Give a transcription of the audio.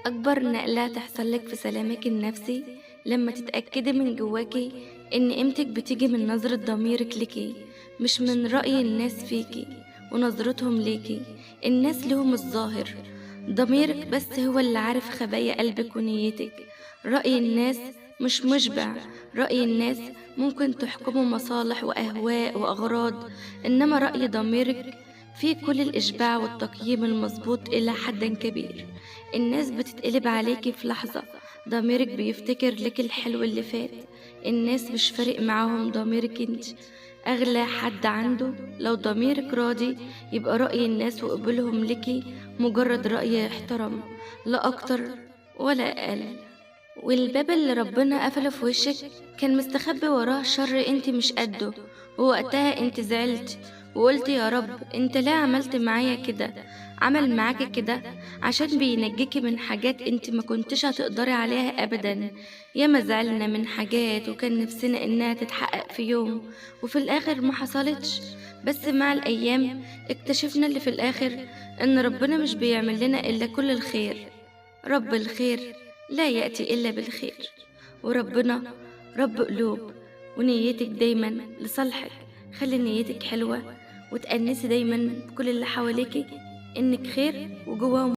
أكبر نقلة تحصل لك في سلامك النفسي لما تتأكدي من جواكي إن قيمتك بتيجي من نظرة ضميرك ليكي، مش من رأي الناس فيكي ونظرتهم ليكي. الناس لهم الظاهر، ضميرك بس هو اللي عارف خبايا قلبك ونيتك. رأي الناس مش مشبع، رأي الناس ممكن تحكمه مصالح وأهواء وأغراض، إنما رأي ضميرك فيه كل الإشباع والتقييم المظبوط إلى حد كبير. الناس بتتقلب عليكي في لحظة، ضميرك بيفتكر لك الحلو اللي فات. الناس مش فارق معاهم ضميرك انت، أغلى حد عنده. لو ضميرك راضي يبقى رأي الناس وقبولهم لكي مجرد رأي يحترم، لا أكتر ولا أقل. والباب اللي ربنا قفله في وشك كان مستخبي وراه شر انت مش قده، ووقتها انت زعلت وقلت يا رب انت ليه عملت معايا كده؟ عمل معاكي كده عشان بينجيكي من حاجات انت ما كنتش هتقدري عليها ابدا. ياما زعلنا من حاجات وكان نفسنا انها تتحقق في يوم وفي الاخر ما حصلتش، بس مع الايام اكتشفنا اللي في الاخر ان ربنا مش بيعمل لنا الا كل الخير. رب الخير لا يأتي إلا بالخير، وربنا رب قلوب، ونيتك دايما لصالحك. خلي نيتك حلوة وتأنسي دايما بكل اللي حواليكي إنك خير وجواهم